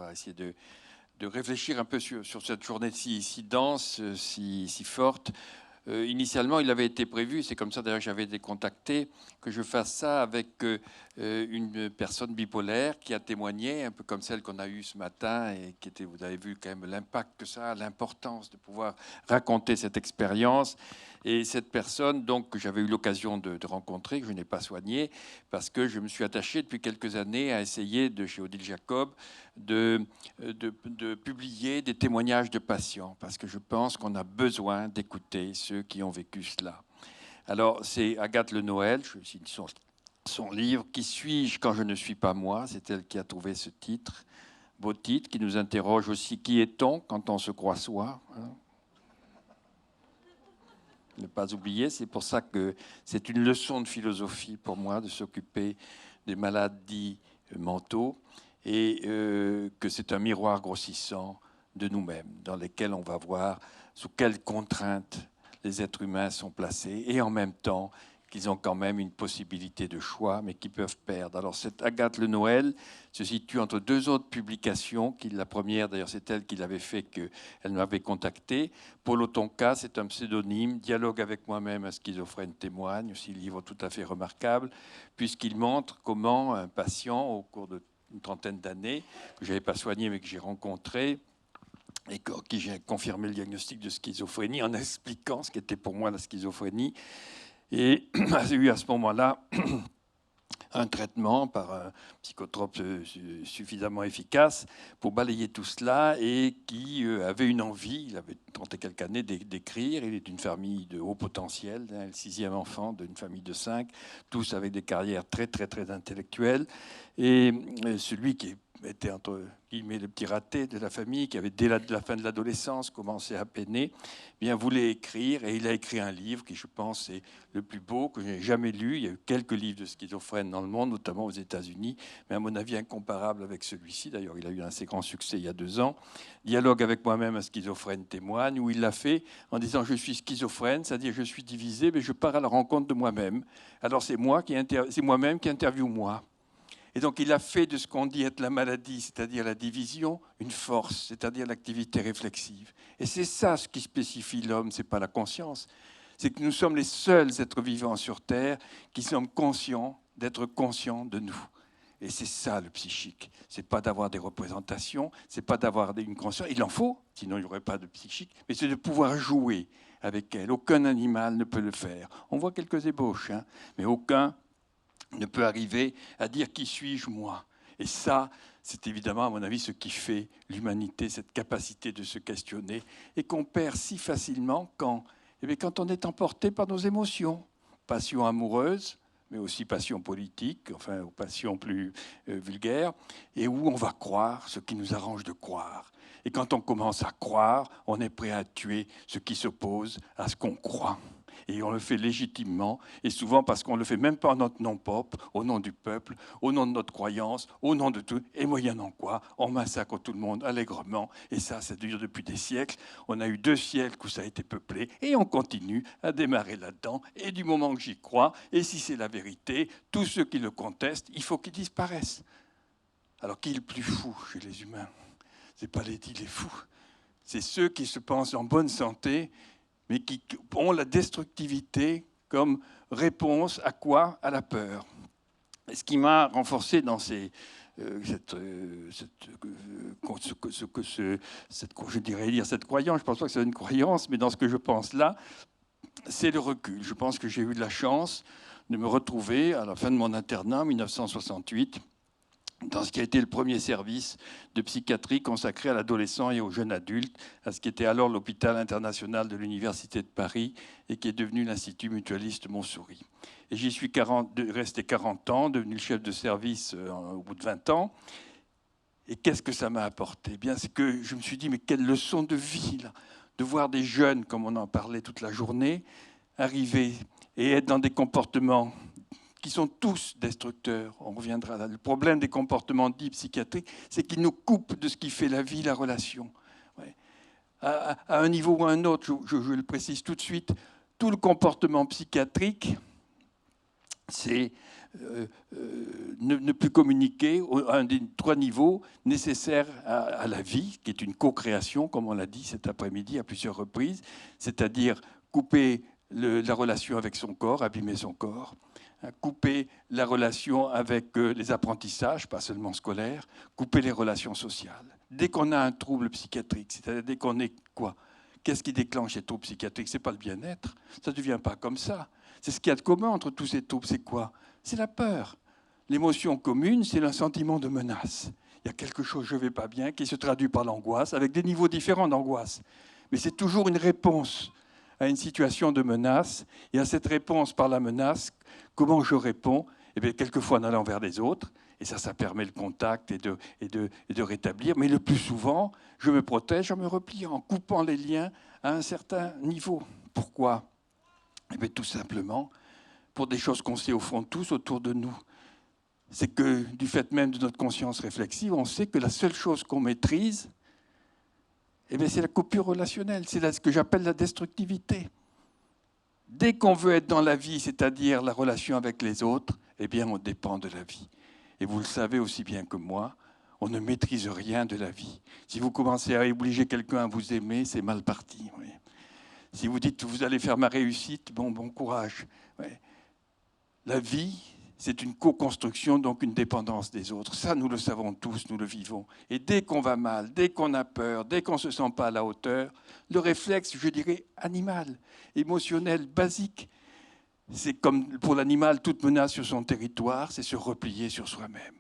On va essayer de réfléchir un peu sur cette journée si dense, si forte. Initialement, il avait été prévu, c'est comme ça d'ailleurs que j'avais été contacté, que je fasse ça avec une personne bipolaire qui a témoigné, un peu comme celle qu'on a eue ce matin, et qui était, vous avez vu quand même l'impact que ça a, l'importance de pouvoir raconter cette expérience. Et cette personne, donc, que j'avais eu l'occasion de rencontrer, que je n'ai pas soignée, parce que je me suis attaché depuis quelques années à essayer, chez Odile Jacob, de publier des témoignages de patients, parce que je pense qu'on a besoin d'écouter ceux qui ont vécu cela. Alors, c'est Agathe Le Noël, je cite son livre « Qui suis-je quand je ne suis pas moi ?» C'est elle qui a trouvé ce titre, beau titre, qui nous interroge aussi « Qui est-on quand on se croit soi ?» Ne pas oublier, c'est pour ça que c'est une leçon de philosophie pour moi de s'occuper des maladies mentaux, et que c'est un miroir grossissant de nous-mêmes, dans lesquels on va voir sous quelles contraintes les êtres humains sont placés, et en même temps qu'ils ont quand même une possibilité de choix, mais qu'ils peuvent perdre. Alors cette Agathe Le Noël se situe entre deux autres publications. La première, d'ailleurs, c'est elle qui l'avait fait, qu'elle m'avait contacté. Paul Otonka, c'est un pseudonyme. Dialogue avec moi-même, un schizophrène témoigne, aussi un livre tout à fait remarquable, puisqu'il montre comment un patient, au cours d'une trentaine d'années, que je n'avais pas soigné mais que j'ai rencontré, et qui j'ai confirmé le diagnostic de schizophrénie en expliquant ce qu'était pour moi la schizophrénie, et j'ai eu à ce moment-là un traitement par un psychotrope suffisamment efficace pour balayer tout cela, et qui avait une envie, il avait 30 et quelques années, d'écrire. Il est d'une famille de haut potentiel, le sixième enfant d'une famille de 5, tous avec des carrières très, très, très intellectuelles. Et celui qui était entre guillemets le petit raté de la famille, qui avait dès la fin de l'adolescence commencé à peiner, bien voulait écrire, et il a écrit un livre qui, je pense, est le plus beau que j'ai jamais lu. Il y a eu quelques livres de schizophrènes dans le monde, notamment aux États-Unis, mais à mon avis incomparable avec celui-ci. D'ailleurs, il a eu un assez grand succès il y a 2 ans. Dialogue avec moi-même, un schizophrène témoigne, où il l'a fait en disant « Je suis schizophrène, c'est-à-dire je suis divisé, mais je pars à la rencontre de moi-même. Alors c'est moi-même qui interviewe moi. » Et donc, il a fait de ce qu'on dit être la maladie, c'est-à-dire la division, une force, c'est-à-dire l'activité réflexive. Et c'est ça ce qui spécifie l'homme, ce n'est pas la conscience. C'est que nous sommes les seuls êtres vivants sur Terre qui sommes conscients d'être conscients de nous. Et c'est ça le psychique. Ce n'est pas d'avoir des représentations, ce n'est pas d'avoir une conscience. Il en faut, sinon il n'y aurait pas de psychique, mais c'est de pouvoir jouer avec elle. Aucun animal ne peut le faire. On voit quelques ébauches, hein, mais aucun ne peut arriver à dire « qui suis-je, moi ?» Et ça, c'est évidemment, à mon avis, ce qui fait l'humanité, cette capacité de se questionner, et qu'on perd si facilement quand on est emporté par nos émotions. Passion amoureuse, mais aussi passion politique, enfin, ou passion plus vulgaire, et où on va croire ce qui nous arrange de croire. Et quand on commence à croire, on est prêt à tuer ce qui s'oppose à ce qu'on croit. Et on le fait légitimement, et souvent parce qu'on ne le fait même pas en notre nom propre, au nom du peuple, au nom de notre croyance, au nom de tout, et moyennant quoi, on massacre tout le monde allègrement. Et ça dure depuis des siècles. On a eu 2 siècles où ça a été peuplé, et on continue à démarrer là-dedans. Et du moment que j'y crois, et si c'est la vérité, tous ceux qui le contestent, il faut qu'ils disparaissent. Alors qui est le plus fou chez les humains? Ce n'est pas les fous. C'est ceux qui se pensent en bonne santé, mais qui ont la destructivité comme réponse à quoi? À la peur. Et ce qui m'a renforcé dans je dirais dire cette croyance, je ne pense pas que c'est une croyance, mais dans ce que je pense là, c'est le recul. Je pense que j'ai eu de la chance de me retrouver à la fin de mon internat en 1968 dans ce qui a été le premier service de psychiatrie consacré à l'adolescent et aux jeunes adultes, à ce qui était alors l'hôpital international de l'Université de Paris et qui est devenu l'Institut mutualiste Montsouris. Et j'y suis resté 40 ans, devenu le chef de service au bout de 20 ans. Et qu'est-ce que ça m'a apporté? Bien, c'est que je me suis dit, mais quelle leçon de vie, là, de voir des jeunes, comme on en parlait toute la journée, arriver et être dans des comportements qui sont tous destructeurs. On reviendra là. Le problème des comportements dits psychiatriques, c'est qu'ils nous coupent de ce qui fait la vie, la relation. Ouais. À un niveau ou à un autre, je le précise tout de suite, tout le comportement psychiatrique c'est ne plus communiquer à un des 3 niveaux nécessaires à la vie, qui est une co-création, comme on l'a dit cet après-midi à plusieurs reprises, c'est-à-dire couper la relation avec son corps, abîmer son corps, couper la relation avec les apprentissages, pas seulement scolaires, couper les relations sociales. Dès qu'on a un trouble psychiatrique, c'est-à-dire dès qu'on est quoi? Qu'est-ce qui déclenche les troubles psychiatriques? Ce n'est pas le bien-être, ça ne devient pas comme ça. C'est ce qu'il y a de commun entre tous ces troubles, c'est quoi? C'est la peur. L'émotion commune, c'est un sentiment de menace. Il y a quelque chose, je ne vais pas bien, qui se traduit par l'angoisse, avec des niveaux différents d'angoisse. Mais c'est toujours une réponse à une situation de menace. Et à cette réponse par la menace, comment je réponds? Eh bien, quelquefois en allant vers les autres, et ça permet le contact et de rétablir. Mais le plus souvent, je me protège en me repliant, en coupant les liens à un certain niveau. Pourquoi? Eh bien, tout simplement, pour des choses qu'on sait au fond tous autour de nous. C'est que du fait même de notre conscience réflexive, on sait que la seule chose qu'on maîtrise, eh bien, c'est la coupure relationnelle, c'est ce que j'appelle la destructivité. Dès qu'on veut être dans la vie, c'est-à-dire la relation avec les autres, eh bien, on dépend de la vie. Et vous le savez aussi bien que moi, on ne maîtrise rien de la vie. Si vous commencez à obliger quelqu'un à vous aimer, c'est mal parti. Oui. Si vous dites « vous allez faire ma réussite », bon courage. Oui. La vie, c'est une co-construction, donc une dépendance des autres. Ça, nous le savons tous, nous le vivons. Et dès qu'on va mal, dès qu'on a peur, dès qu'on ne se sent pas à la hauteur, le réflexe, je dirais, animal, émotionnel, basique, c'est comme pour l'animal, toute menace sur son territoire, c'est se replier sur soi-même.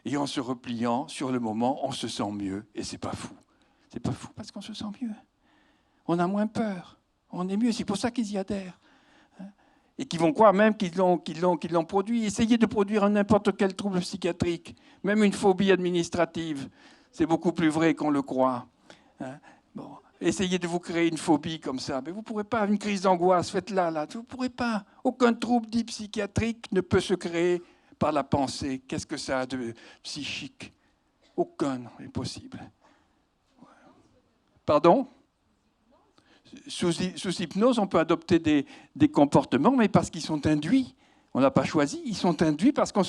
Et en se repliant, sur le moment, on se sent mieux. Et c'est pas fou. C'est pas fou parce qu'on se sent mieux. On a moins peur. On est mieux. C'est pour ça qu'ils y adhèrent. Et qu'ils vont croire même qu'ils l'ont produit. Essayez de produire n'importe quel trouble psychiatrique, même une phobie administrative. C'est beaucoup plus vrai qu'on le croit. Bon. Essayez de vous créer une phobie comme ça. Mais vous ne pourrez pas. Une crise d'angoisse, faites-la. Là. Vous ne pourrez pas. Aucun trouble dit psychiatrique ne peut se créer par la pensée. Qu'est-ce que ça a de psychique? Aucun, impossible. Pardon? Sous hypnose, on peut adopter des comportements, mais parce qu'ils sont induits. On n'a pas choisi. Ils sont induits parce qu'on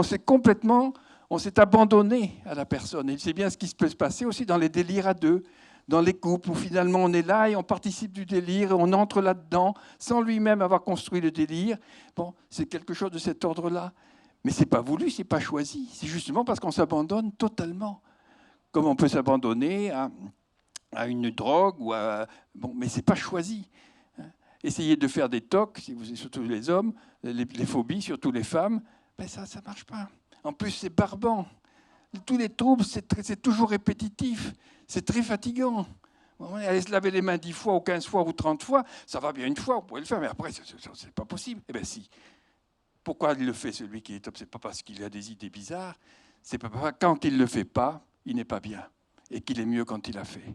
s'est abandonné à la personne. Et c'est bien ce qui peut se passer aussi dans les délires à deux, dans les couples, où finalement on est là et on participe du délire, et on entre là-dedans sans lui-même avoir construit le délire. Bon, c'est quelque chose de cet ordre-là. Mais ce n'est pas voulu, ce n'est pas choisi. C'est justement parce qu'on s'abandonne totalement. Comme on peut s'abandonner à une drogue, bon, mais ce n'est pas choisi. Essayez de faire des TOC, surtout les hommes, les phobies, surtout les femmes, ben ça ne marche pas. En plus, c'est barbant. Tous les troubles, c'est toujours répétitif. C'est très fatigant. Aller se laver les mains 10 fois ou 15 fois ou 30 fois, ça va bien une fois, vous pouvez le faire, mais après, c'est pas possible. Eh bien si. Pourquoi il le fait, celui qui est top? C'est pas parce qu'il a des idées bizarres, c'est pas quand il ne le fait pas, il n'est pas bien, et qu'il est mieux quand il a fait.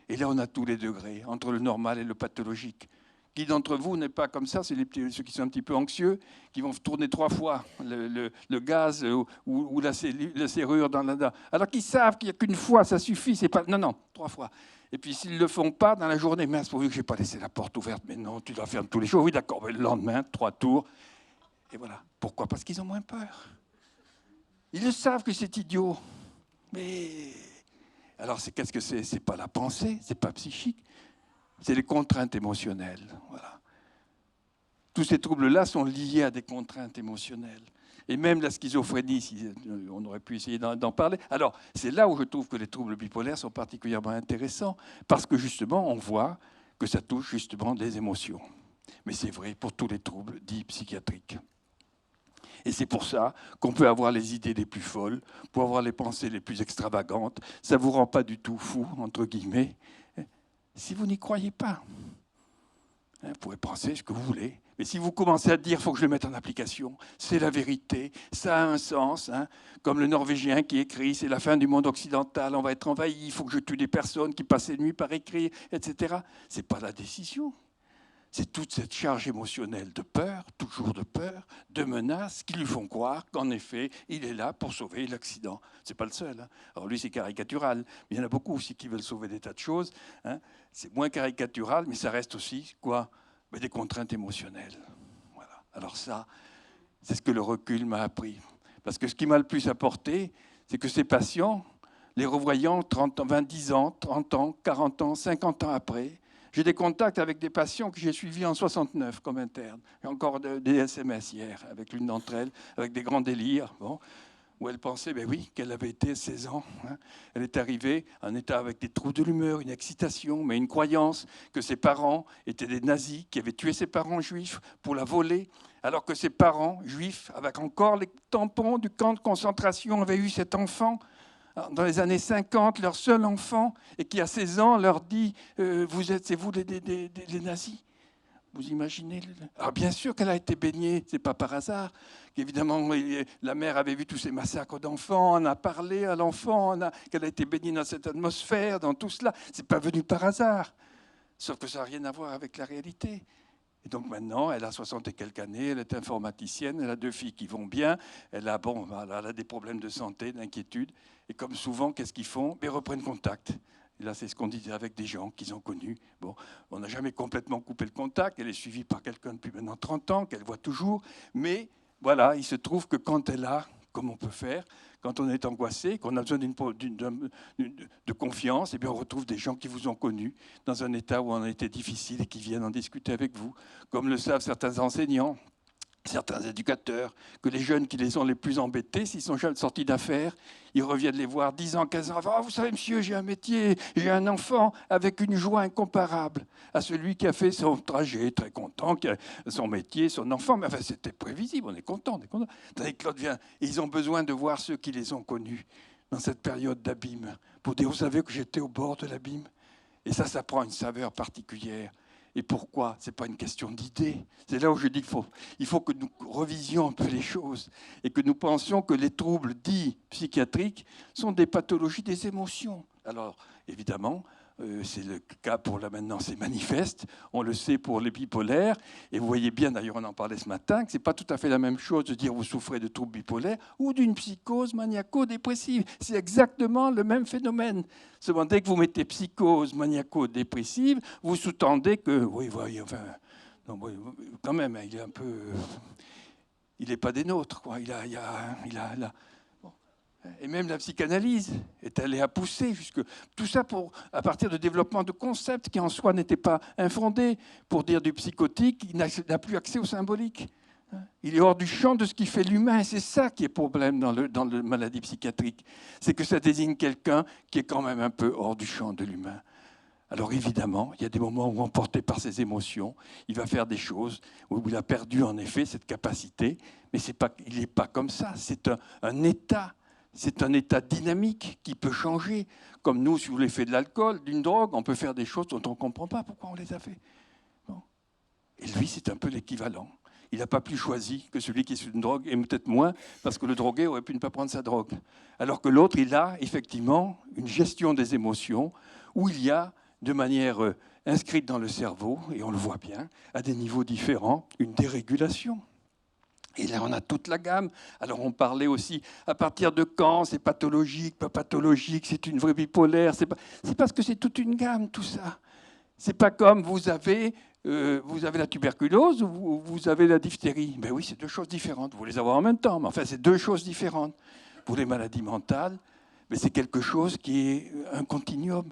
Et là, on a tous les degrés, entre le normal et le pathologique. Qui d'entre vous n'est pas comme ça? C'est ceux qui sont un petit peu anxieux, qui vont tourner 3 fois le gaz ou la serrure dans la... Alors qu'ils savent qu'il n'y a qu'une fois, ça suffit. C'est pas... Non, 3 fois. Et puis s'ils ne le font pas dans la journée, mince, pourvu que je n'ai pas laissé la porte ouverte, mais non, tu dois fermer tous les jours. Oui, d'accord, mais le lendemain, 3 tours. Et voilà. Pourquoi? Parce qu'ils ont moins peur. Ils le savent que c'est idiot. Mais... Alors, qu'est-ce que c'est? C'est pas la pensée, c'est pas psychique. C'est les contraintes émotionnelles. Voilà. Tous ces troubles-là sont liés à des contraintes émotionnelles. Et même la schizophrénie, on aurait pu essayer d'en parler. Alors, c'est là où je trouve que les troubles bipolaires sont particulièrement intéressants, parce que justement, on voit que ça touche justement des émotions. Mais c'est vrai pour tous les troubles dits psychiatriques. Et c'est pour ça qu'on peut avoir les idées les plus folles, pour avoir les pensées les plus extravagantes. Ça ne vous rend pas du tout fou, entre guillemets, si vous n'y croyez pas. Vous pouvez penser ce que vous voulez. Mais si vous commencez à dire « il faut que je le mette en application », c'est la vérité, ça a un sens. Comme le Norvégien qui écrit « c'est la fin du monde occidental, on va être envahi, il faut que je tue des personnes qui passent les nuits par écrire, etc. » Ce n'est pas la décision. C'est toute cette charge émotionnelle de peur, toujours de peur, de menaces, qui lui font croire qu'en effet, il est là pour sauver l'accident. Ce n'est pas le seul. Alors lui, c'est caricatural. Mais il y en a beaucoup aussi qui veulent sauver des tas de choses. C'est moins caricatural, mais ça reste aussi quoi? Des contraintes émotionnelles. Voilà. Alors ça, C'est ce que le recul m'a appris. Parce que ce qui m'a le plus apporté, c'est que ces patients, les revoyant 30 ans, 20, 10 ans, 30 ans, 40 ans, 50 ans après, j'ai des contacts avec des patients que j'ai suivis en 69 comme interne. J'ai encore des SMS hier avec l'une d'entre elles, avec des grands délires. Bon, où elle pensait, ben oui, qu'elle avait été 16 ans. Hein. Elle est arrivée en état avec des troubles de l'humeur, une excitation, mais une croyance que ses parents étaient des nazis, qui avaient tué ses parents juifs pour la voler, alors que ses parents juifs, avec encore les tampons du camp de concentration, avaient eu cet enfant dans les années 50, leur seul enfant, et qui à 16 ans leur dit c'est vous les nazis. Vous imaginez? Alors bien sûr qu'elle a été baignée, c'est pas par hasard. Évidemment, la mère avait vu tous ces massacres d'enfants, on a parlé à l'enfant, qu'elle a été baignée dans cette atmosphère, dans tout cela. C'est pas venu par hasard. Sauf que ça n'a rien à voir avec la réalité. Et donc maintenant, elle a 60 et quelques années, elle est informaticienne, elle a 2 filles qui vont bien, elle a des problèmes de santé, d'inquiétude. Et comme souvent, qu'est-ce qu'ils font? Ils reprennent contact. Et là, c'est ce qu'on disait avec des gens qu'ils ont connus. Bon, on n'a jamais complètement coupé le contact. Elle est suivie par quelqu'un depuis maintenant 30 ans, qu'elle voit toujours. Mais voilà, il se trouve que quand elle a, comme on peut faire, quand on est angoissé, qu'on a besoin de confiance, eh bien on retrouve des gens qui vous ont connus dans un état où on a été difficile et qui viennent en discuter avec vous, comme le savent certains enseignants, certains éducateurs, que les jeunes qui les ont les plus embêtés, s'ils sont jeunes sortis d'affaires, ils reviennent les voir 10 ans, 15 ans avant. « Ah, vous savez, monsieur, j'ai un métier, j'ai un enfant avec une joie incomparable à celui qui a fait son trajet, très content, qui a son métier, son enfant. » Mais enfin, c'était prévisible, on est content, on est content. Tandis que l'autre vient, et ils ont besoin de voir ceux qui les ont connus dans cette période d'abîme, pour dire, vous savez que j'étais au bord de l'abîme. Et ça prend une saveur particulière. Et pourquoi? Ce n'est pas une question d'idée. C'est là où je dis qu'il faut que nous revisions un peu les choses et que nous pensions que les troubles dits psychiatriques sont des pathologies des émotions. Alors, évidemment, c'est le cas pour là maintenant, c'est manifeste. On le sait pour les bipolaires. Et vous voyez bien, d'ailleurs, on en parlait ce matin, que ce n'est pas tout à fait la même chose de dire vous souffrez de troubles bipolaires ou d'une psychose maniaco-dépressive. C'est exactement le même phénomène. Seulement, dès que vous mettez psychose maniaco-dépressive, vous sous-tendez que, oui, voyez, enfin, non, quand même, il est un peu. Il n'est pas des nôtres, quoi. Il a et même la psychanalyse est allée à pousser jusque tout ça à partir de développement de concepts qui en soi n'étaient pas infondés. Pour dire du psychotique, il n'a plus accès au symbolique. Il est hors du champ de ce qui fait l'humain. Et c'est ça qui est problème dans la maladie psychiatrique. C'est que ça désigne quelqu'un qui est quand même un peu hors du champ de l'humain. Alors évidemment, il y a des moments où, emporté par ses émotions, il va faire des choses où il a perdu en effet cette capacité. Mais il n'est pas comme ça. C'est un état. C'est un état dynamique qui peut changer. Comme nous, sous l'effet de l'alcool, d'une drogue, on peut faire des choses dont on ne comprend pas pourquoi on les a fait. Bon. Et lui, c'est un peu l'équivalent. Il n'a pas plus choisi que celui qui est sous une drogue, et peut-être moins, parce que le drogué aurait pu ne pas prendre sa drogue. Alors que l'autre, il a effectivement une gestion des émotions où il y a, de manière inscrite dans le cerveau, et on le voit bien, à des niveaux différents, une dérégulation. Et là, on a toute la gamme. Alors, on parlait aussi, à partir de quand c'est pathologique, pas pathologique, c'est une vraie bipolaire. C'est parce que c'est toute une gamme, tout ça. C'est pas comme vous avez la tuberculose ou vous avez la diphtérie. Ben oui, c'est 2 choses différentes. Vous les avez en même temps, mais enfin, c'est 2 choses différentes. Pour les maladies mentales, mais c'est quelque chose qui est un continuum.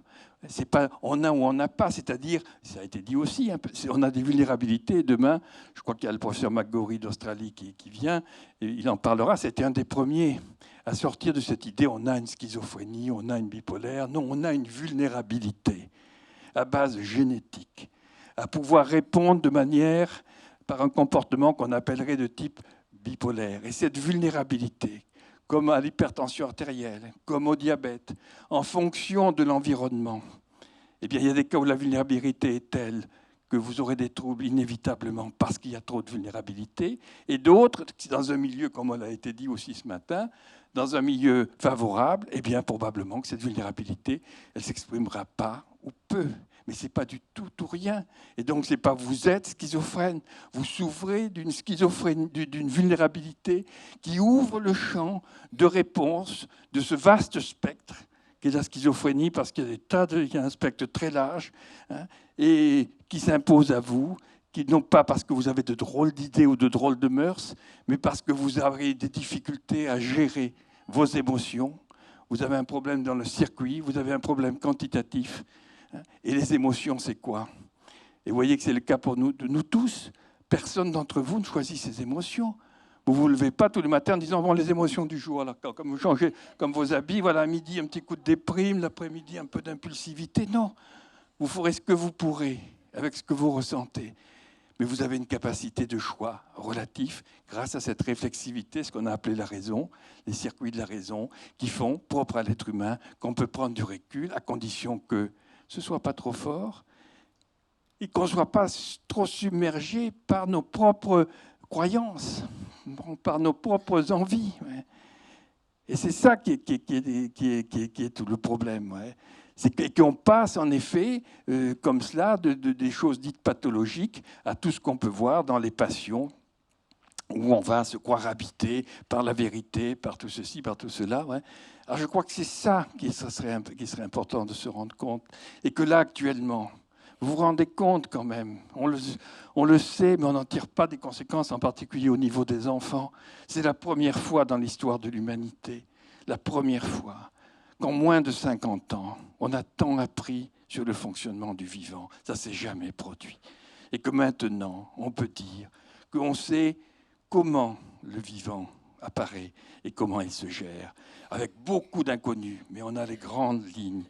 C'est pas on a ou on n'a pas, c'est-à-dire, ça a été dit aussi, on a des vulnérabilités. Demain, je crois qu'il y a le professeur McGorry d'Australie qui vient, et il en parlera, c'était un des premiers à sortir de cette idée, on a une schizophrénie, on a une bipolaire. Non, on a une vulnérabilité à base génétique, à pouvoir répondre de manière, par un comportement qu'on appellerait de type bipolaire. Et cette vulnérabilité, comme à l'hypertension artérielle, comme au diabète, en fonction de l'environnement, eh bien, il y a des cas où la vulnérabilité est telle que vous aurez des troubles inévitablement parce qu'il y a trop de vulnérabilité, et d'autres, dans un milieu, comme on l'a été dit aussi ce matin, dans un milieu favorable, eh bien, probablement que cette vulnérabilité, elle ne s'exprimera pas ou peu. Mais ce n'est pas du tout ou rien. Et donc, ce n'est pas vous êtes schizophrène. Vous souffrez d'une schizophrénie, d'une vulnérabilité qui ouvre le champ de réponse de ce vaste spectre qu'est la schizophrénie, parce qu'il y a un spectre très large, hein, et qui s'impose à vous, non pas parce que vous avez de drôles d'idées ou de drôles de mœurs, mais parce que vous avez des difficultés à gérer vos émotions. Vous avez un problème dans le circuit, vous avez un problème quantitatif. Et les émotions, c'est quoi? Et vous voyez que c'est le cas pour nous tous. Personne d'entre vous ne choisit ses émotions. Vous ne vous levez pas tous les matins en disant bon, les émotions du jour, alors, comme vous changez comme vos habits, voilà, à midi, un petit coup de déprime, l'après-midi, un peu d'impulsivité. Non, vous ferez ce que vous pourrez avec ce que vous ressentez. Mais vous avez une capacité de choix relatif grâce à cette réflexivité, ce qu'on a appelé la raison, les circuits de la raison, qui font, propre à l'être humain, qu'on peut prendre du recul à condition que ce ne soit pas trop fort et qu'on ne soit pas trop submergé par nos propres croyances, par nos propres envies. Et c'est ça qui est tout le problème. C'est qu'on passe en effet, comme cela, des choses dites pathologiques à tout ce qu'on peut voir dans les passions, où on va se croire habité par la vérité, par tout ceci, par tout cela. Alors je crois que c'est ça qui serait important de se rendre compte. Et que là, actuellement, vous vous rendez compte quand même, on le sait, mais on n'en tire pas des conséquences, en particulier au niveau des enfants. C'est la première fois dans l'histoire de l'humanité, la première fois, qu'en moins de 50 ans, on a tant appris sur le fonctionnement du vivant. Ça ne s'est jamais produit. Et que maintenant, on peut dire qu'on sait comment le vivant apparaît et comment il se gère, avec beaucoup d'inconnus, mais on a les grandes lignes.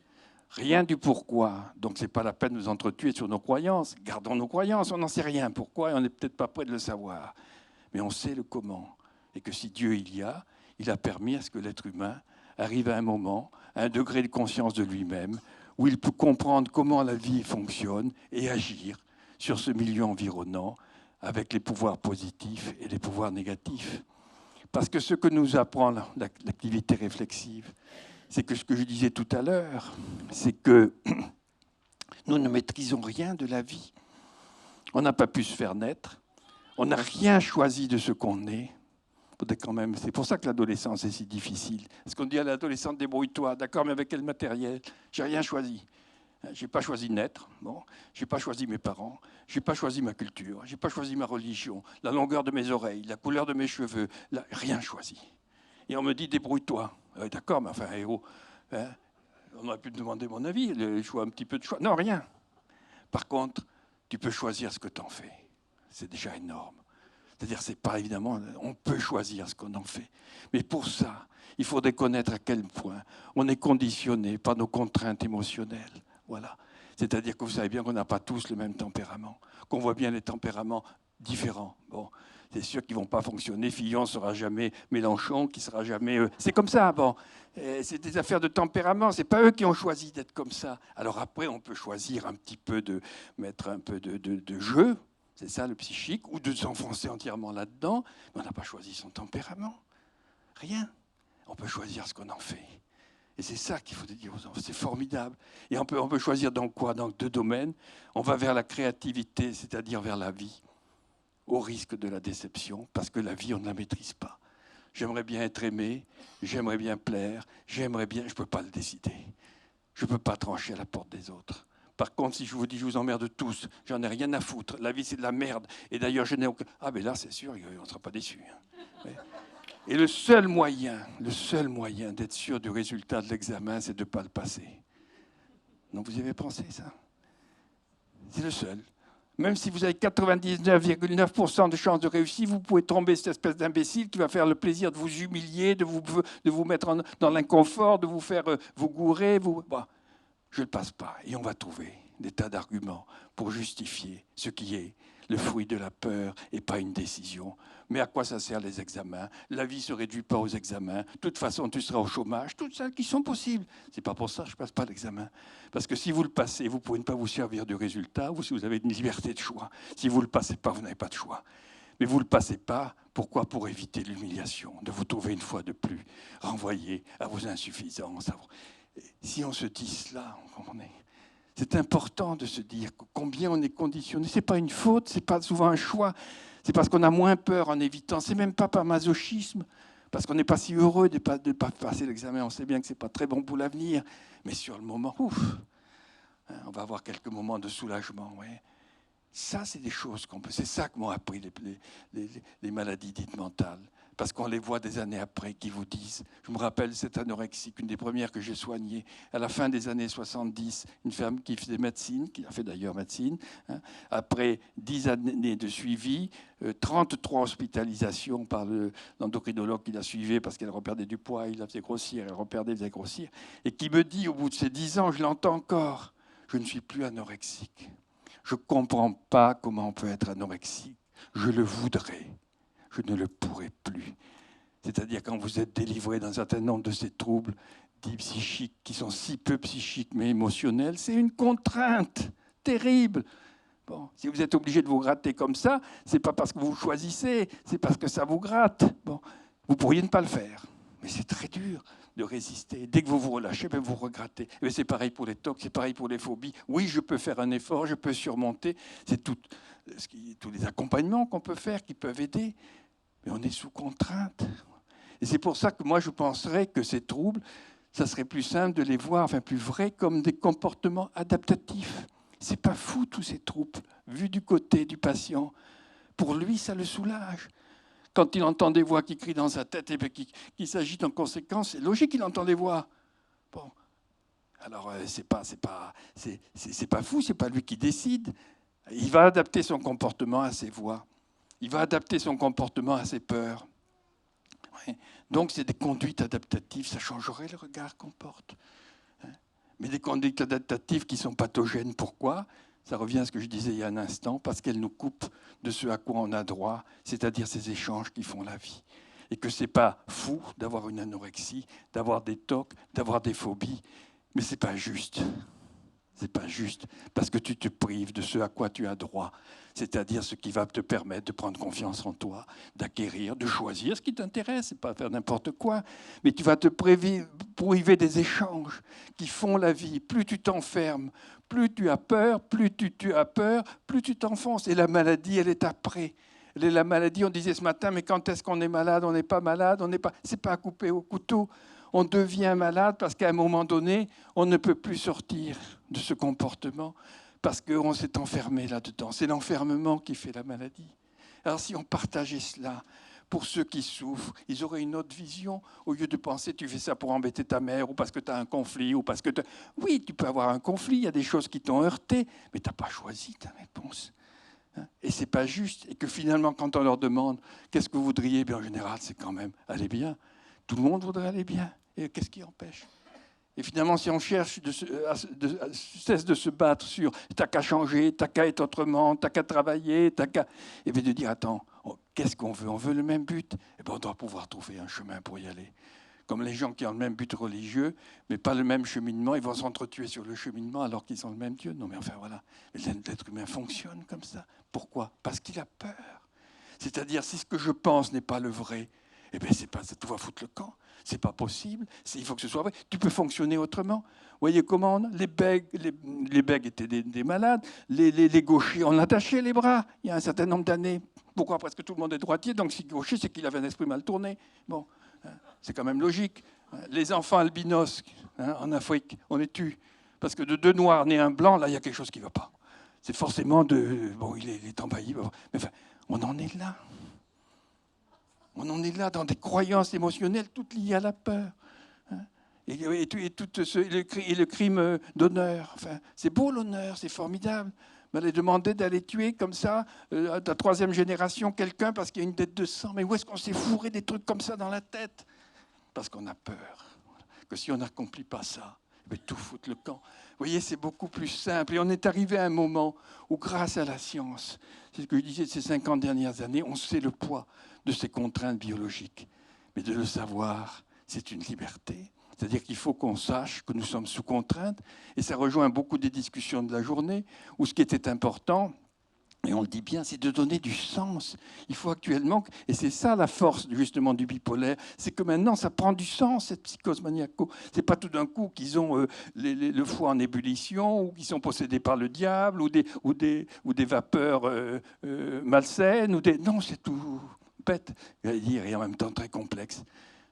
Rien du pourquoi, donc ce n'est pas la peine de nous entretuer sur nos croyances. Gardons nos croyances, on n'en sait rien pourquoi et on n'est peut-être pas prêt de le savoir. Mais on sait le comment. Et que si Dieu il a permis à ce que l'être humain arrive à un moment, à un degré de conscience de lui-même, où il peut comprendre comment la vie fonctionne et agir sur ce milieu environnant avec les pouvoirs positifs et les pouvoirs négatifs. Parce que ce que nous apprend l'activité réflexive, c'est que ce que je disais tout à l'heure, c'est que nous ne maîtrisons rien de la vie. On n'a pas pu se faire naître, on n'a rien choisi de ce qu'on est. Quand même, c'est pour ça que l'adolescence est si difficile. Parce qu'on dit à l'adolescent, débrouille-toi, d'accord, mais avec quel matériel? J'ai rien choisi. J'ai pas choisi de naître, bon. J'ai pas choisi mes parents, j'ai pas choisi ma culture, j'ai pas choisi ma religion, la longueur de mes oreilles, la couleur de mes cheveux, rien choisi. Et on me dit, débrouille-toi. D'accord, mais enfin, héros, on aurait pu me demander mon avis, le choix, un petit peu de choix. Non, rien. Par contre, tu peux choisir ce que tu en fais. C'est déjà énorme. C'est-à-dire, c'est pas évidemment, on peut choisir ce qu'on en fait. Mais pour ça, il faudrait connaître à quel point on est conditionné par nos contraintes émotionnelles. Voilà. C'est-à-dire que vous savez bien qu'on n'a pas tous le même tempérament, qu'on voit bien les tempéraments différents. Bon, c'est sûr qu'ils ne vont pas fonctionner. Fillon ne sera jamais Mélenchon, qui sera jamais... C'est comme ça, bon. C'est des affaires de tempérament. Ce n'est pas eux qui ont choisi d'être comme ça. Alors après, on peut choisir un petit peu de mettre un peu de jeu, c'est ça le psychique, ou de s'enfoncer entièrement là-dedans. Mais on n'a pas choisi son tempérament. Rien. On peut choisir ce qu'on en fait. Et c'est ça qu'il faut dire aux enfants. C'est formidable. Et on peut choisir dans quoi? Dans 2 domaines. On va vers la créativité, c'est-à-dire vers la vie, au risque de la déception, parce que la vie, on ne la maîtrise pas. J'aimerais bien être aimé, j'aimerais bien plaire, j'aimerais bien... Je ne peux pas le décider. Je ne peux pas trancher à la porte des autres. Par contre, si je vous dis, je vous emmerde tous, j'en ai rien à foutre. La vie, c'est de la merde. Et d'ailleurs, je n'ai aucun... Ah, mais là, c'est sûr, on ne sera pas déçus. Ouais. Et le seul moyen d'être sûr du résultat de l'examen, c'est de ne pas le passer. Donc vous y avez pensé, ça? C'est le seul. Même si vous avez 99,9% de chances de réussir, vous pouvez tomber cette espèce d'imbécile qui va faire le plaisir de vous humilier, de vous mettre dans l'inconfort, de vous faire vous gourer. Bon, je ne le passe pas. Et on va trouver des tas d'arguments pour justifier ce qui est le fruit de la peur et pas une décision. Mais à quoi ça sert les examens? La vie ne se réduit pas aux examens. De toute façon, tu seras au chômage. Toutes celles qui sont possibles. Ce n'est pas pour ça que je ne passe pas l'examen. Parce que si vous le passez, vous ne pouvez pas vous servir du résultat, ou si vous avez une liberté de choix. Si vous ne le passez pas, vous n'avez pas de choix. Mais vous ne le passez pas, pourquoi? Pour éviter l'humiliation, de vous trouver une fois de plus renvoyé à vos insuffisances. Si on se dit cela, on comprenez? C'est important de se dire combien on est conditionné. Ce n'est pas une faute, ce n'est pas souvent un choix. C'est parce qu'on a moins peur en évitant. Ce n'est même pas par masochisme, parce qu'on n'est pas si heureux de ne pas passer l'examen. On sait bien que ce n'est pas très bon pour l'avenir. Mais sur le moment, on va avoir quelques moments de soulagement. Ouais. Ça, c'est des choses qu'on peut... C'est ça que m'ont appris les maladies dites mentales. Parce qu'on les voit des années après qui vous disent... Je me rappelle cette anorexique, une des premières que j'ai soignées, à la fin des années 70, une femme qui faisait médecine, qui a fait d'ailleurs médecine, hein, après 10 années de suivi, 33 hospitalisations par l'endocrinologue qui la suivait parce qu'elle reperdait du poids, il la faisait grossir, elle reperdait, faisait grossir, et qui me dit, au bout de ces 10 ans, je l'entends encore, je ne suis plus anorexique. Je ne comprends pas comment on peut être anorexique. Je le voudrais. Je ne le pourrai plus. C'est-à-dire quand vous êtes délivré d'un certain nombre de ces troubles dits psychiques, qui sont si peu psychiques mais émotionnels, c'est une contrainte terrible. Bon, si vous êtes obligé de vous gratter comme ça, ce n'est pas parce que vous choisissez, c'est parce que ça vous gratte. Bon, vous pourriez ne pas le faire, mais c'est très dur de résister. Dès que vous vous relâchez, vous regrettez. Et c'est pareil pour les tocs, c'est pareil pour les phobies. Oui, je peux faire un effort, je peux surmonter. C'est tous les accompagnements qu'on peut faire qui peuvent aider. Mais on est sous contrainte. Et c'est pour ça que moi, je penserais que ces troubles, ça serait plus simple de les voir, enfin plus vrai, comme des comportements adaptatifs. C'est pas fou, tous ces troubles, vus du côté du patient. Pour lui, ça le soulage. Quand il entend des voix qui crient dans sa tête et qui s'agitent en conséquence, c'est logique qu'il entend des voix. Bon. Alors, c'est pas fou, c'est pas lui qui décide. Il va adapter son comportement à ses voix. Il va adapter son comportement à ses peurs. Ouais. Donc, c'est des conduites adaptatives. Ça changerait le regard qu'on porte. Mais des conduites adaptatives qui sont pathogènes. Pourquoi ? Ça revient à ce que je disais il y a un instant, parce qu'elles nous coupent de ce à quoi on a droit, c'est-à-dire ces échanges qui font la vie. Et que ce n'est pas fou d'avoir une anorexie, d'avoir des tocs, d'avoir des phobies, mais ce n'est pas juste. C'est pas juste, parce que tu te prives de ce à quoi tu as droit, c'est-à-dire ce qui va te permettre de prendre confiance en toi, d'acquérir, de choisir ce qui t'intéresse, c'est pas faire n'importe quoi, mais tu vas te priver des échanges qui font la vie. Plus tu t'enfermes, plus tu as peur, plus tu as peur, plus tu t'enfonces. Et la maladie, elle est après. La maladie, on disait ce matin, mais quand est-ce qu'on est malade ? On n'est pas malade, on n'est pas. C'est pas à couper au couteau. On devient malade parce qu'à un moment donné, on ne peut plus sortir de ce comportement parce qu'on s'est enfermé là-dedans. C'est l'enfermement qui fait la maladie. Alors si on partageait cela pour ceux qui souffrent, ils auraient une autre vision. Au lieu de penser tu fais ça pour embêter ta mère ou parce que tu as un conflit ou parce que oui, tu peux avoir un conflit, il y a des choses qui t'ont heurté, mais tu n'as pas choisi ta réponse. Et ce n'est pas juste. Et que finalement, quand on leur demande qu'est-ce que vous voudriez, bien, en général, c'est quand même aller bien. Tout le monde voudrait aller bien. Et qu'est-ce qui empêche ? Et finalement, si on cherche, cesse de se battre sur « t'as qu'à changer, t'as qu'à être autrement, t'as qu'à travailler, t'as qu'à… » Et bien de dire « Attends, qu'est-ce qu'on veut ? On veut le même but. » Et bien on doit pouvoir trouver un chemin pour y aller. Comme les gens qui ont le même but religieux, mais pas le même cheminement, ils vont s'entretuer sur le cheminement alors qu'ils ont le même Dieu. Non mais enfin voilà, l'être humain fonctionne comme ça. Pourquoi ? Parce qu'il a peur. C'est-à-dire, si ce que je pense n'est pas le vrai, eh bien, c'est pas, ça te va foutre le camp. C'est pas possible. Il faut que ce soit vrai. Tu peux fonctionner autrement. Vous voyez comment les bègues étaient des malades. Les gauchers, on attachait les bras il y a un certain nombre d'années. Pourquoi ? Parce que tout le monde est droitier, donc si gaucher, c'est qu'il avait un esprit mal tourné. Bon, c'est quand même logique. Les enfants albinos en Afrique, on les tue. Parce que de deux noirs nés un blanc, là, il y a quelque chose qui ne va pas. C'est forcément de... Bon, il est envahi. Mais enfin, on en est là. On en est là dans des croyances émotionnelles toutes liées à la peur. Et le crime d'honneur. Enfin, c'est beau l'honneur, c'est formidable. Mais aller demander d'aller tuer comme ça, à la troisième génération, quelqu'un parce qu'il y a une dette de sang. Mais où est-ce qu'on s'est fourré des trucs comme ça dans la tête ? Parce qu'on a peur. Que si on n'accomplit pas ça, tout fout le camp. Vous voyez, c'est beaucoup plus simple. Et on est arrivé à un moment où, grâce à la science, c'est ce que je disais de ces 50 dernières années, on sait le poids de ces contraintes biologiques. Mais de le savoir, c'est une liberté. C'est-à-dire qu'il faut qu'on sache que nous sommes sous contrainte. Et ça rejoint beaucoup des discussions de la journée, où ce qui était important, et on le dit bien, c'est de donner du sens. Il faut actuellement, et c'est ça la force justement du bipolaire, c'est que maintenant ça prend du sens, cette psychose maniaco. C'est pas tout d'un coup qu'ils ont le foie en ébullition, ou qu'ils sont possédés par le diable, ou des vapeurs malsaines, non, c'est tout bête, j'allais dire, et en même temps très complexe.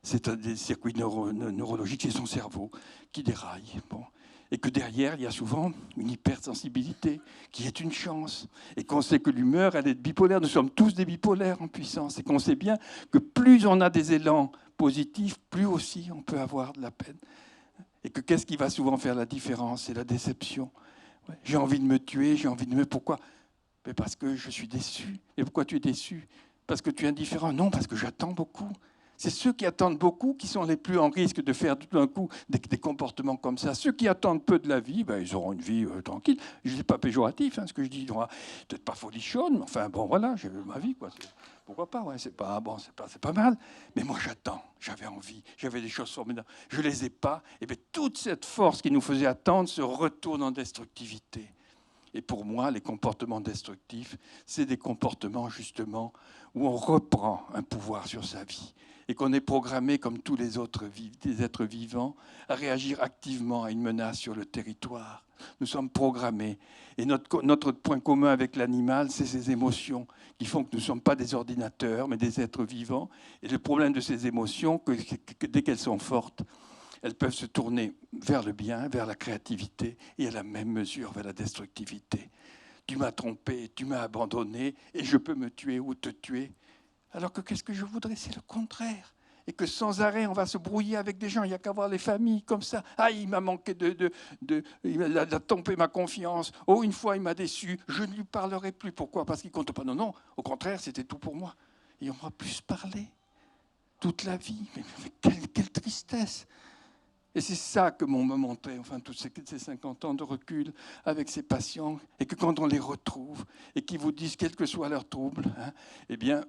C'est des circuits neurologiques, c'est son cerveau qui déraille. Bon. Et que derrière, il y a souvent une hypersensibilité qui est une chance. Et qu'on sait que l'humeur, elle est bipolaire. Nous sommes tous des bipolaires en puissance. Et qu'on sait bien que plus on a des élans positifs, plus aussi on peut avoir de la peine. Et que qu'est-ce qui va souvent faire la différence? C'est la déception. Ouais, j'ai envie de me tuer, j'ai envie de me... Pourquoi? Mais parce que je suis déçu. Et pourquoi tu es déçu? Parce que tu es indifférent? Non, parce que j'attends beaucoup. C'est ceux qui attendent beaucoup qui sont les plus en risque de faire tout d'un coup des comportements comme ça. Ceux qui attendent peu de la vie, ben, ils auront une vie tranquille. Je ne dis pas péjoratif, hein, ce que je dis. Peut-être pas folichonne, mais enfin, bon, voilà, j'ai ma vie, quoi. Pourquoi pas, ouais, c'est pas, bon, c'est pas mal. Mais moi, j'attends. J'avais envie. J'avais des choses formidables. Je ne les ai pas. Et bien, toute cette force qui nous faisait attendre se retourne en destructivité. Et pour moi, les comportements destructifs, c'est des comportements, justement, où on reprend un pouvoir sur sa vie et qu'on est programmé, comme tous les autres des êtres vivants, à réagir activement à une menace sur le territoire. Nous sommes programmés. Et notre point commun avec l'animal, c'est ces émotions qui font que nous ne sommes pas des ordinateurs, mais des êtres vivants. Et le problème de ces émotions, que dès qu'elles sont fortes, elles peuvent se tourner vers le bien, vers la créativité, et à la même mesure vers la destructivité. Tu m'as trompé, tu m'as abandonné, et je peux me tuer ou te tuer. Alors que qu'est-ce que je voudrais? C'est le contraire. Et que sans arrêt, on va se brouiller avec des gens. Il n'y a qu'à voir les familles comme ça. Ah, il m'a manqué il a trompé ma confiance. Oh, une fois, il m'a déçu. Je ne lui parlerai plus. Pourquoi? Parce qu'il ne compte pas. Non, non. Au contraire, c'était tout pour moi. Et on va plus se parler toute la vie. Mais quelle tristesse! Et c'est ça que m'ont montré, enfin, tous ces 50 ans de recul avec ces patients, et que quand on les retrouve, et qu'ils vous disent, quel que soit leur trouble, hein, eh bien,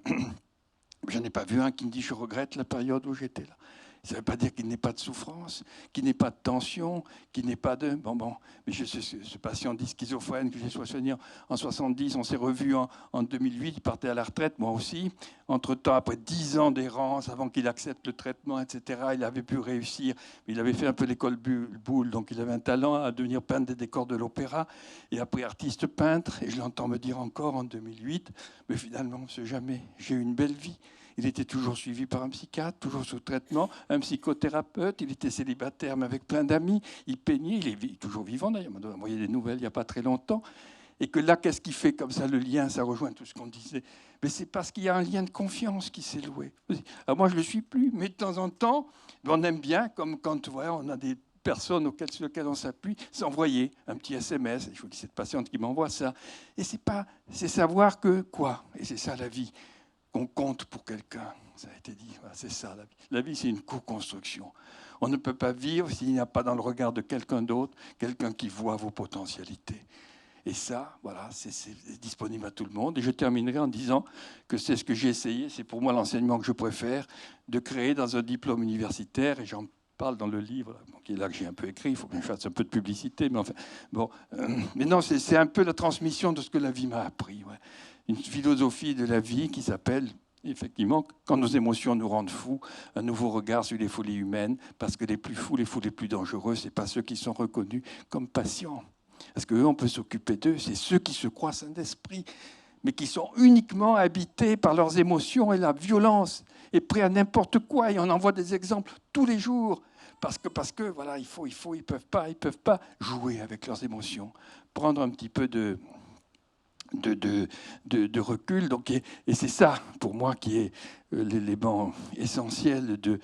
je n'ai pas vu un qui me dit, je regrette la période où j'étais là. Ça ne veut pas dire qu'il n'ait pas de souffrance, qu'il n'ait pas de tension, qu'il n'ait pas de... Bon. Mais ce patient dit schizophrène que j'ai soigné en 70, on s'est revus en 2008, il partait à la retraite, moi aussi. Entre-temps, après 10 ans d'errance, avant qu'il accepte le traitement, etc., il avait pu réussir. Il avait fait un peu l'école Boulle, donc il avait un talent à devenir peintre des décors de l'opéra, et après artiste peintre, et je l'entends me dire encore en 2008, mais finalement, on ne sait jamais, j'ai eu une belle vie. Il était toujours suivi par un psychiatre, toujours sous traitement, un psychothérapeute. Il était célibataire, mais avec plein d'amis. Il peignait, il est toujours vivant d'ailleurs. Il m'a envoyé des nouvelles il n'y a pas très longtemps. Et que là, qu'est-ce qui fait comme ça le lien? Ça rejoint tout ce qu'on disait. Mais c'est parce qu'il y a un lien de confiance qui s'est loué. Alors moi, je ne le suis plus, mais de temps en temps, on aime bien, comme quand on a des personnes sur lesquelles on s'appuie, s'envoyer un petit SMS. Je vous dis, cette patiente qui m'envoie ça. Et c'est savoir que quoi? Et c'est ça la vie. Qu'on compte pour quelqu'un, ça a été dit, c'est ça la vie. La vie, c'est une co-construction. On ne peut pas vivre s'il n'y a pas dans le regard de quelqu'un d'autre, quelqu'un qui voit vos potentialités. Et ça, voilà, c'est disponible à tout le monde. Et je terminerai en disant que c'est ce que j'ai essayé, c'est pour moi l'enseignement que je préfère, de créer dans un diplôme universitaire, et j'en parle dans le livre, qui est là que j'ai un peu écrit, il faut que je fasse un peu de publicité, mais enfin, bon. Mais non, c'est un peu la transmission de ce que la vie m'a appris, ouais. Une philosophie de la vie qui s'appelle, effectivement, quand nos émotions nous rendent fous, un nouveau regard sur les folies humaines, parce que les plus fous les plus dangereux, ce n'est pas ceux qui sont reconnus comme patients. Parce qu'eux, on peut s'occuper d'eux, c'est ceux qui se croient saints d'esprit, mais qui sont uniquement habités par leurs émotions et la violence, et prêts à n'importe quoi. Et on en voit des exemples tous les jours. Parce que voilà, ils peuvent pas jouer avec leurs émotions, prendre un petit peu de recul. Donc, et c'est ça, pour moi, qui est l'élément essentiel du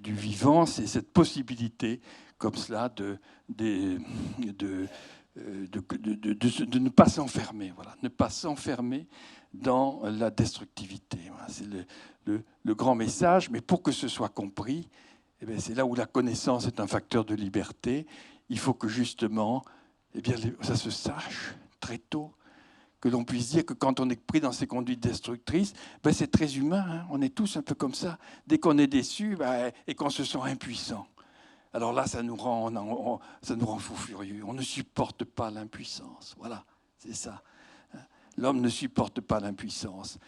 vivant, c'est cette possibilité, comme cela, de ne pas s'enfermer. Voilà, ne pas s'enfermer dans la destructivité. Voilà, c'est le grand message. Mais pour que ce soit compris, eh bien, c'est là où la connaissance est un facteur de liberté. Il faut que, justement, eh bien, ça se sache très tôt, que l'on puisse dire que quand on est pris dans ces conduites destructrices, ben c'est très humain, hein, on est tous un peu comme ça. Dès qu'on est déçu et qu'on se sent impuissant, alors là, ça nous rend fou furieux. On ne supporte pas l'impuissance. Voilà, c'est ça. L'homme ne supporte pas l'impuissance.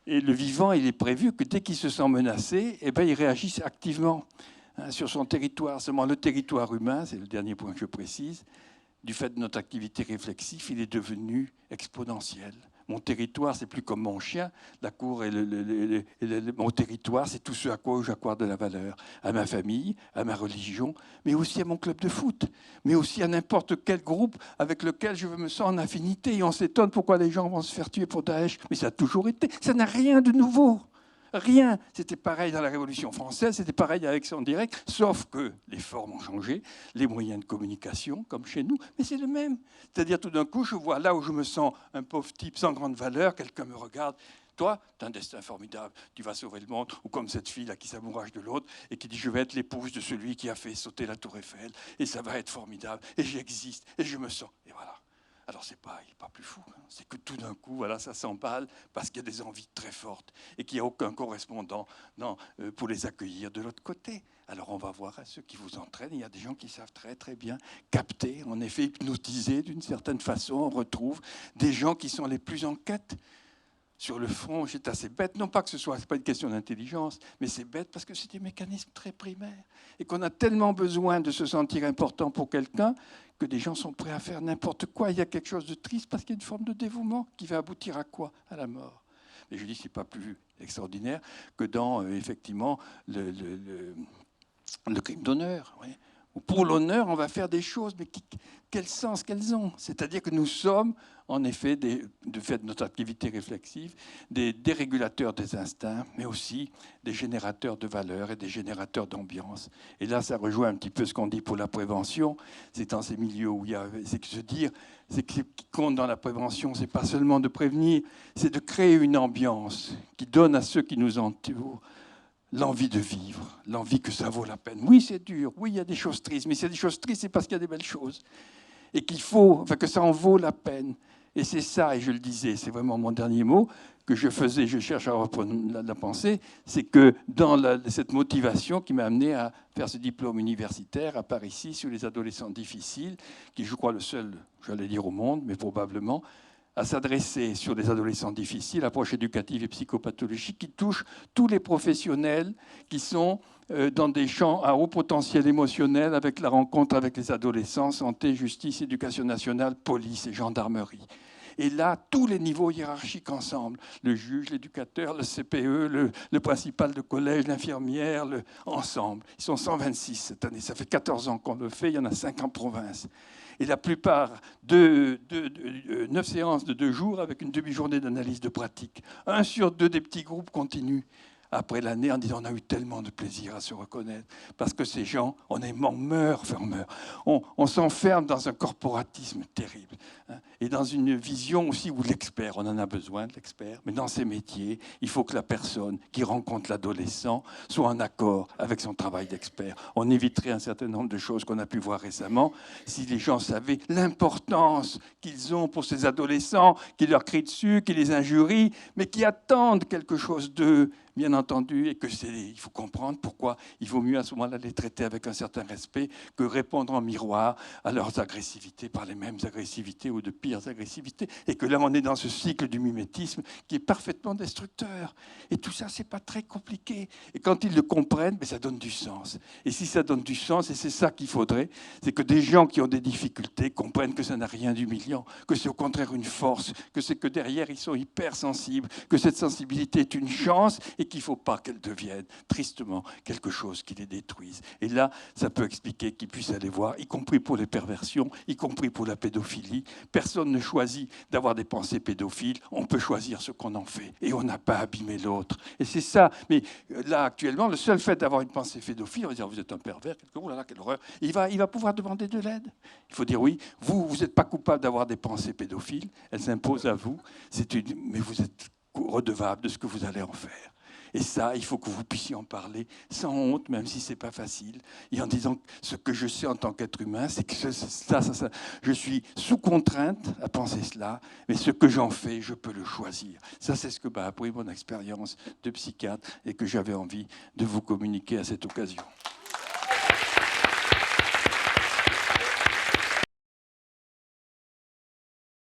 Et le vivant, il est prévu que dès qu'il se sent menacé, eh ben, il réagisse activement sur son territoire. Seulement le territoire humain, c'est le dernier point que je précise, du fait de notre activité réflexive, il est devenu exponentiel, Mon territoire, c'est plus comme mon chien. La cour et mon territoire, c'est tout ce à quoi j'accorde de la valeur. À ma famille, à ma religion, mais aussi à mon club de foot, mais aussi à n'importe quel groupe avec lequel je me sens en affinité. Et on s'étonne pourquoi les gens vont se faire tuer pour Daesh. Mais ça a toujours été. Ça n'a rien de nouveau. Rien. C'était pareil dans la Révolution française, c'était pareil avec son direct, sauf que les formes ont changé, les moyens de communication, comme chez nous, mais c'est le même. C'est-à-dire, tout d'un coup, je vois là où je me sens un pauvre type sans grande valeur, quelqu'un me regarde. Toi, tu as un destin formidable, tu vas sauver le monde, ou comme cette fille là qui s'amourage de l'autre et qui dit je vais être l'épouse de celui qui a fait sauter la tour Eiffel, et ça va être formidable, et j'existe, et je me sens. Et voilà. Alors il n'est pas plus fou, hein. C'est que tout d'un coup, voilà, ça s'emballe parce qu'il y a des envies très fortes et qu'il n'y a aucun correspondant pour les accueillir de l'autre côté. Alors on va voir à ceux qui vous entraînent. Il y a des gens qui savent très très bien capter, en effet hypnotiser d'une certaine façon. On retrouve des gens qui sont les plus en quête. Sur le fond, c'est assez bête. Non pas que c'est pas une question d'intelligence, mais c'est bête parce que c'est des mécanismes très primaires et qu'on a tellement besoin de se sentir important pour quelqu'un que des gens sont prêts à faire n'importe quoi. Il y a quelque chose de triste parce qu'il y a une forme de dévouement qui va aboutir à quoi? À la mort. Mais je dis, c'est pas plus extraordinaire que dans effectivement le crime d'honneur. Oui. Pour l'honneur, on va faire des choses, mais quel sens qu'elles ont? C'est-à-dire que nous sommes, en effet, de fait de notre activité réflexive, des dérégulateurs des instincts, mais aussi des générateurs de valeurs et des générateurs d'ambiance. Et là, ça rejoint un petit peu ce qu'on dit pour la prévention. C'est dans ces milieux où il y a... C'est que se dire, c'est que ce qui compte dans la prévention, c'est pas seulement de prévenir, c'est de créer une ambiance qui donne à ceux qui nous entourent l'envie de vivre, l'envie que ça vaut la peine. Oui, c'est dur, oui, il y a des choses tristes, mais s'il y a des choses tristes, c'est parce qu'il y a des belles choses. Et qu'il faut, enfin, que ça en vaut la peine. Et c'est ça, et je le disais, c'est vraiment mon dernier mot, que je faisais, je cherche à reprendre la pensée, c'est que dans cette motivation qui m'a amené à faire ce diplôme universitaire à Paris-6 sur les adolescents difficiles, qui est, je crois, le seul, j'allais dire au monde, mais probablement, à s'adresser sur des adolescents difficiles, approche éducative et psychopathologique qui touche tous les professionnels qui sont dans des champs à haut potentiel émotionnel avec la rencontre avec les adolescents, santé, justice, éducation nationale, police et gendarmerie. Et là, tous les niveaux hiérarchiques ensemble, le juge, l'éducateur, le CPE, le principal de collège, l'infirmière, ensemble. Ils sont 126 cette année, ça fait 14 ans qu'on le fait, il y en a 5 en province. Et la plupart, 9 séances de 2 jours avec une demi-journée d'analyse de pratique. 1 sur 2 des petits groupes continuent après l'année en disant on a eu tellement de plaisir à se reconnaître. Parce que ces gens, on meurt. On s'enferme dans un corporatisme terrible. Hein, et dans une vision aussi où l'expert, on en a besoin de l'expert, mais dans ces métiers, il faut que la personne qui rencontre l'adolescent soit en accord avec son travail d'expert. On éviterait un certain nombre de choses qu'on a pu voir récemment si les gens savaient l'importance qu'ils ont pour ces adolescents, qui leur crient dessus, qui les injurient, mais qui attendent quelque chose d'eux, bien entendu, et il faut comprendre pourquoi il vaut mieux à ce moment-là les traiter avec un certain respect que répondre en miroir à leurs agressivités par les mêmes agressivités ou de pires agressivités, et que là on est dans ce cycle du mimétisme qui est parfaitement destructeur. Et tout ça, c'est pas très compliqué. Et quand ils le comprennent, ça donne du sens. Et si ça donne du sens, et c'est ça qu'il faudrait, c'est que des gens qui ont des difficultés comprennent que ça n'a rien d'humiliant, que c'est au contraire une force, que c'est que derrière ils sont hypersensibles, que cette sensibilité est une chance et qu'il ne faut pas qu'elle devienne tristement quelque chose qui les détruise. Et là, ça peut expliquer qu'ils puissent aller voir, y compris pour les perversions, y compris pour la pédophilie. Personne ne choisit d'avoir des pensées pédophiles, on peut choisir ce qu'on en fait, et on n'a pas abîmé l'autre. Et c'est ça. Mais là, actuellement, le seul fait d'avoir une pensée pédophile, on va dire, vous êtes un pervers, oh là là, quelle horreur, il va pouvoir demander de l'aide. Il faut dire, oui, vous n'êtes pas coupable d'avoir des pensées pédophiles, elles s'imposent à vous, mais vous êtes redevable de ce que vous allez en faire. Et ça, il faut que vous puissiez en parler sans honte, même si ce n'est pas facile, et en disant ce que je sais en tant qu'être humain, c'est que je suis sous contrainte à penser cela, mais ce que j'en fais, je peux le choisir. Ça, c'est ce que m'a appris mon expérience de psychiatre et que j'avais envie de vous communiquer à cette occasion.